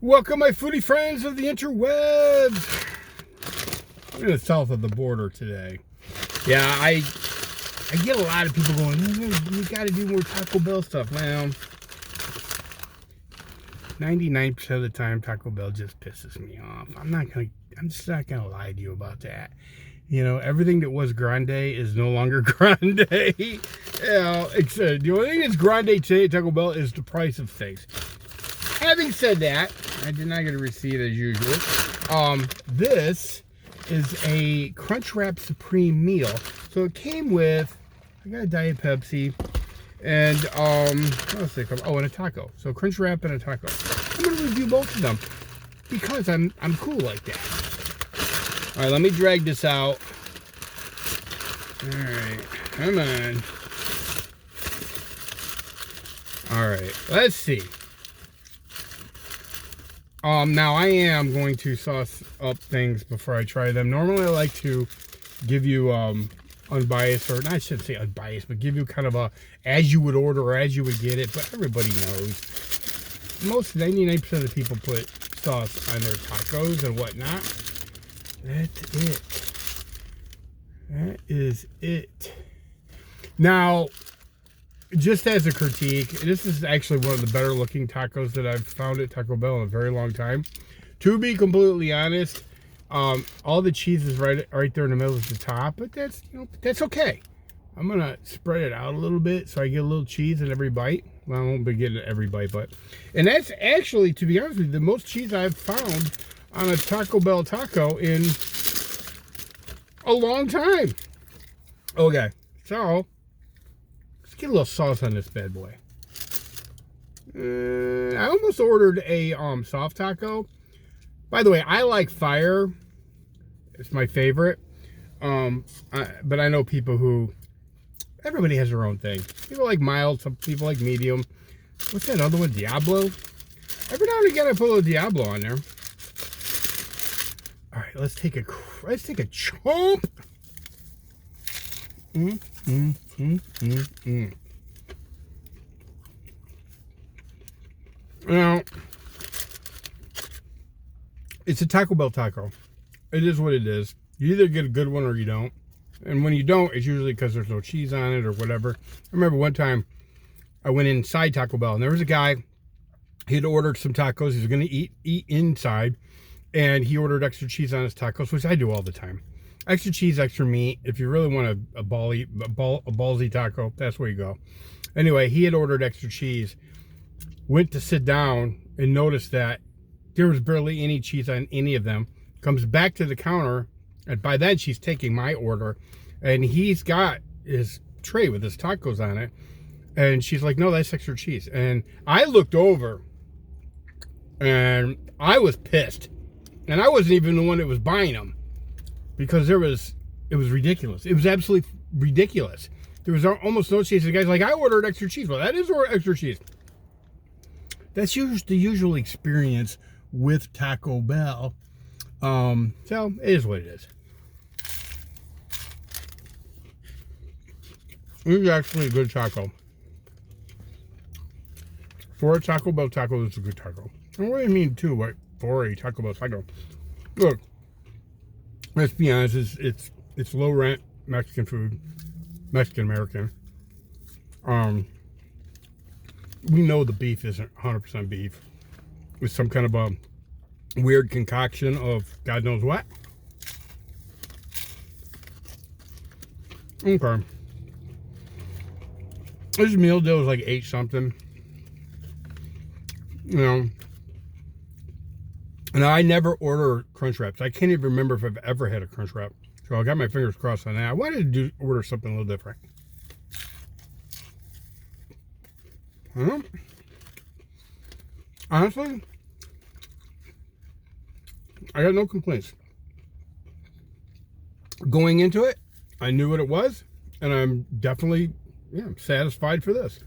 Welcome, my foodie friends of the interwebs. I'm in the south of the border today. Yeah, I get a lot of people going, you got to do more Taco Bell stuff. Well, 99% of the time, Taco Bell just pisses me off. I'm just not gonna lie to you about that. You know, everything that was grande is no longer grande. You know, except the only thing that's grande today at Taco Bell is the price of things. Having said that, I did not get a receipt as usual. This is a Crunchwrap Supreme meal. So it came with, I got a Diet Pepsi, and what else did it come? Oh, and a taco. So Crunchwrap and a taco. I'm gonna review both of them because I'm cool like that. All right, let me drag this out. All right, come on. All right, let's see. Now I am going to sauce up things before I try them. Normally I like to give you unbiased, or I shouldn't say unbiased, but give you kind of a as you would order or as you would get it. But everybody knows most 99% of the people put sauce on their tacos and whatnot. That's it. That is it. Now, just as a critique, this is actually one of the better looking tacos that I've found at Taco Bell in a very long time. To be completely honest, all the cheese is right there in the middle at the top, but that's okay. I'm gonna spread it out a little bit so I get a little cheese in every bite. Well, I won't be getting it every bite, and that's actually, to be honest with you, the most cheese I've found on a Taco Bell taco in a long time. Okay, so let's get a little sauce on this bad boy. I almost ordered a soft taco. By the way, I like fire. It's my favorite. But I know people who, everybody has their own thing. People like mild, some people like medium. What's that other one? Diablo? Every now and again I put a little Diablo on there. All right, let's take a chomp. Now, it's a Taco Bell taco. It is what it is. You either get a good one or you don't. And when you don't, it's usually because there's no cheese on it or whatever. I remember one time I went inside Taco Bell and there was a guy, he had ordered some tacos. He was going to eat inside, and he ordered extra cheese on his tacos, which I do all the time. Extra cheese, extra meat. If you really want a ballsy taco, that's where you go. Anyway, he had ordered extra cheese, went to sit down and noticed that there was barely any cheese on any of them. Comes back to the counter, and by then she's taking my order, and he's got his tray with his tacos on it, and she's like, no, that's extra cheese. And I looked over and I was pissed, and I wasn't even the one that was buying them, because it was ridiculous. It was absolutely ridiculous. There was almost no cheese. The guy's like, I ordered extra cheese. Well, that is extra cheese. That's the usual experience with Taco Bell. So it is what it is. This is actually a good taco. For a Taco Bell taco, it's a good taco. And what do you mean too, but for a Taco Bell taco? Look, let's be honest, it's low rent Mexican food, Mexican American. We know the beef isn't 100% beef. It's some kind of a weird concoction of God knows what. Okay. This meal deal was like 8 something. You know. And I never order Crunch Wraps. I can't even remember if I've ever had a Crunch Wrap. So I got my fingers crossed on that. I wanted to order something a little different. Honestly, I got no complaints. Going into it, I knew what it was, and I'm definitely satisfied for this.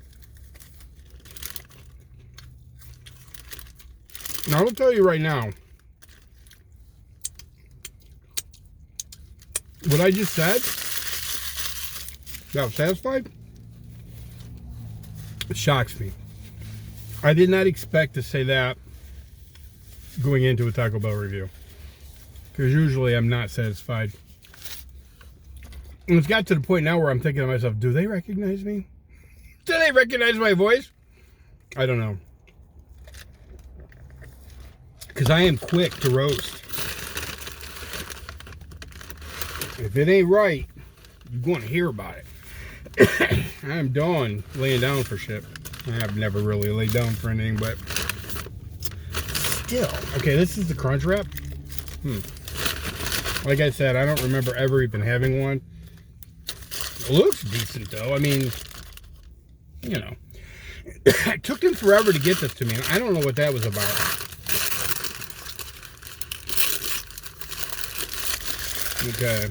Now, I will tell you right now, what I just said, that I was satisfied, it shocks me. I did not expect to say that going into a Taco Bell review. Because usually I'm not satisfied. And it's got to the point now where I'm thinking to myself, do they recognize me? Do they recognize my voice? I don't know. Because I am quick to roast. If it ain't right, you're going to hear about it. I'm done laying down for shit. I've never really laid down for anything, but still. Okay, this is the crunch wrap. Like I said, I don't remember ever even having one. It looks decent, though. I mean, you know. It took them forever to get this to me, and I don't know what that was about. Okay.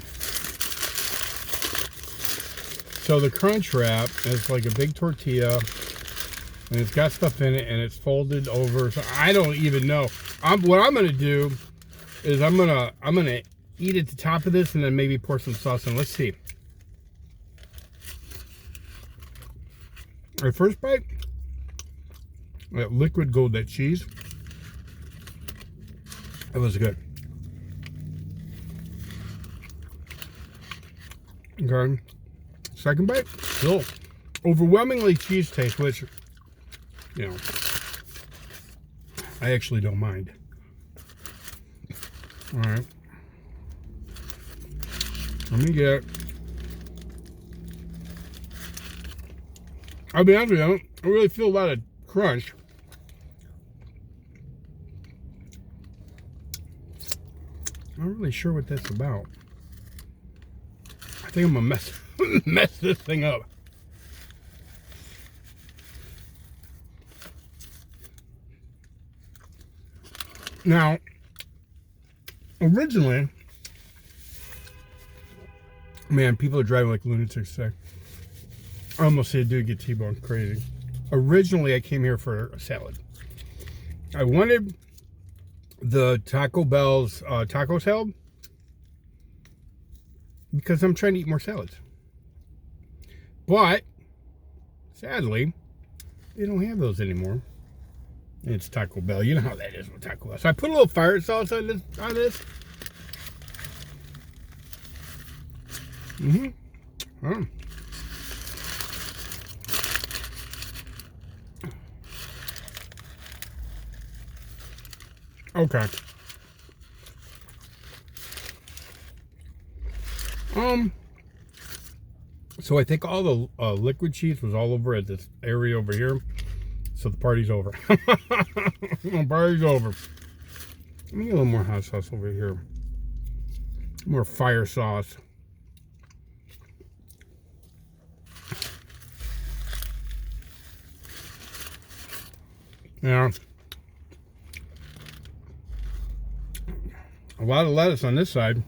So the crunch wrap is like a big tortilla, and it's got stuff in it, and it's folded over. So I don't even know. What I'm gonna do is I'm gonna eat at the top of this, and then maybe pour some sauce in. Let's see. All right, first bite. That liquid gold, that cheese. It was good. Okay. Second bite, still overwhelmingly cheese taste, which, you know, I actually don't mind. All right. Let me get. I'll be honest with you, I don't really feel a lot of crunch. I'm not really sure what that's about. I think I'm gonna mess this thing up. Now, originally, man, people are driving like lunatics today. I almost said, dude, get T-boned crazy. Originally, I came here for a salad. I wanted the Taco Bell's taco salad because I'm trying to eat more salads. But, sadly, they don't have those anymore. It's Taco Bell. You know how that is with Taco Bell. So I put a little fire sauce on this. Oh. Okay. So I think all the liquid cheese was all over at this area over here. So the party's over. The party's over. Let me get a little more hot sauce over here. More fire sauce. Yeah. A lot of lettuce on this side.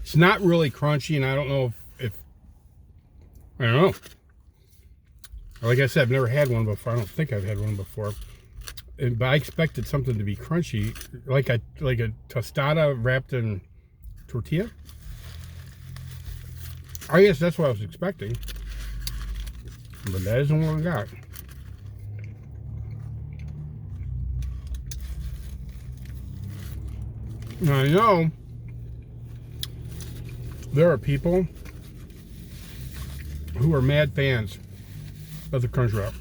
It's not really crunchy, and I don't know if I don't know. Like I said, I've never had one before. I don't think I've had one before. But I expected something to be crunchy, like a tostada wrapped in tortilla. I guess that's what I was expecting. But that isn't what I got. Now, I know there are people who are mad fans of the crunch wrap.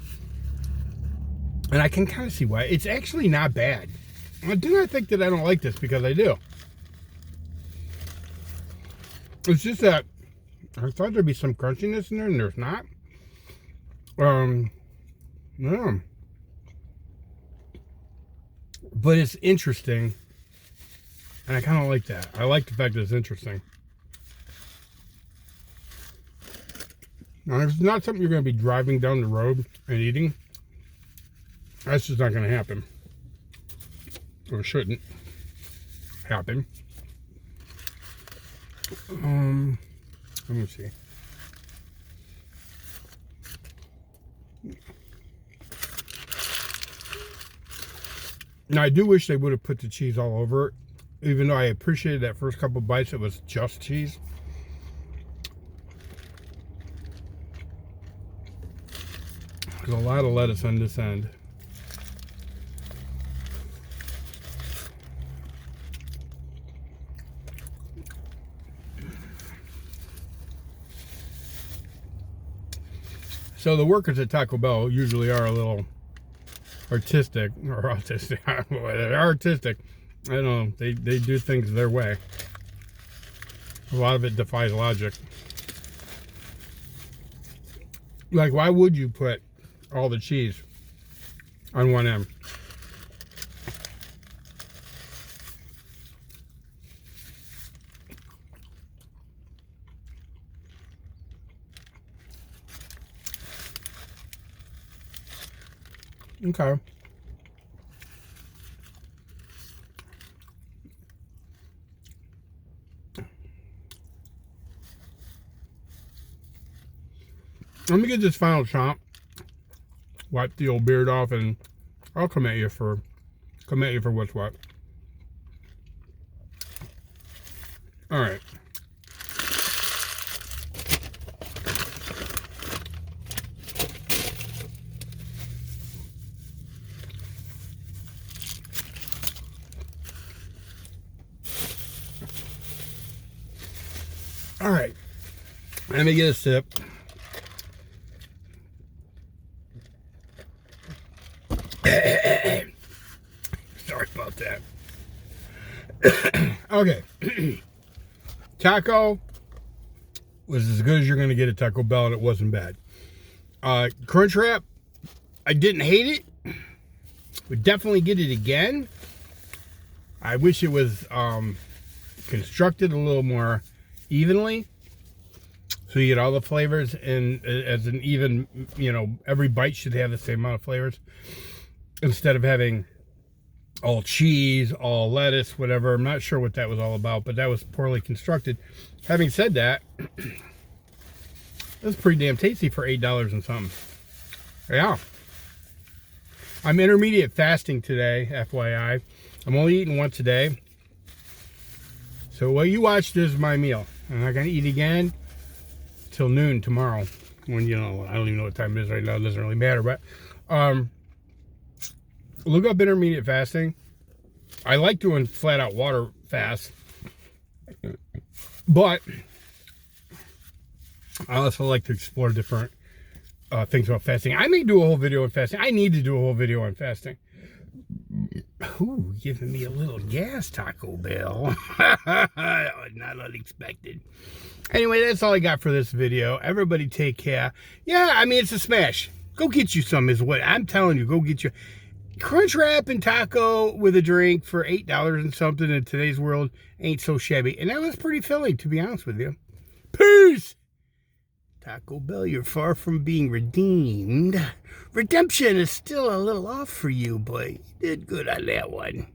And I can kind of see why. It's actually not bad. I do not think that I don't like this, because I do. It's just that I thought there'd be some crunchiness in there, and there's not. Yeah. But it's interesting. And I kind of like that. I like the fact that it's interesting. Now, if it's not something you're going to be driving down the road and eating, that's just not going to happen. Or shouldn't happen. Let me see. Now, I do wish they would have put the cheese all over it. Even though I appreciated that first couple bites, it was just cheese. There's a lot of lettuce on this end. So the workers at Taco Bell usually are a little artistic, or autistic, they're artistic. I don't know, they do things their way. A lot of it defies logic. Like, why would you put all the cheese on one end? Okay. Let me get this final chomp. Wipe the old beard off, and I'll come at you for what's what. All right. All right. Let me get a sip. Sorry about that. Okay. Taco was as good as you're going to get at Taco Bell, and it wasn't bad. Crunchwrap, I didn't hate it. Would definitely get it again. I wish it was constructed a little more evenly, so you get all the flavors, and as an even, every bite should have the same amount of flavors, instead of having all cheese, all lettuce, whatever. I'm not sure what that was all about, but that was poorly constructed. Having said that, it was pretty damn tasty for $8 and something. Yeah. I'm intermediate fasting today, FYI. I'm only eating once a day. So what you watched is my meal. I'm not going to eat again till noon tomorrow. When, I don't even know what time it is right now. It doesn't really matter. But look up intermediate fasting. I like doing flat out water fast. But I also like to explore different things about fasting. I may do a whole video on fasting. I need to do a whole video on fasting. Ooh, giving me a little gas, Taco Bell. Not unexpected. Anyway, that's all I got for this video. Everybody take care. Yeah, I mean, it's a smash. Go get you some is what I'm telling you. Go get you. Crunchwrap and taco with a drink for $8 and something in today's world ain't so shabby. And that was pretty filling, to be honest with you. Peace! Taco Bell, you're far from being redeemed. Redemption is still a little off for you, but you did good on that one.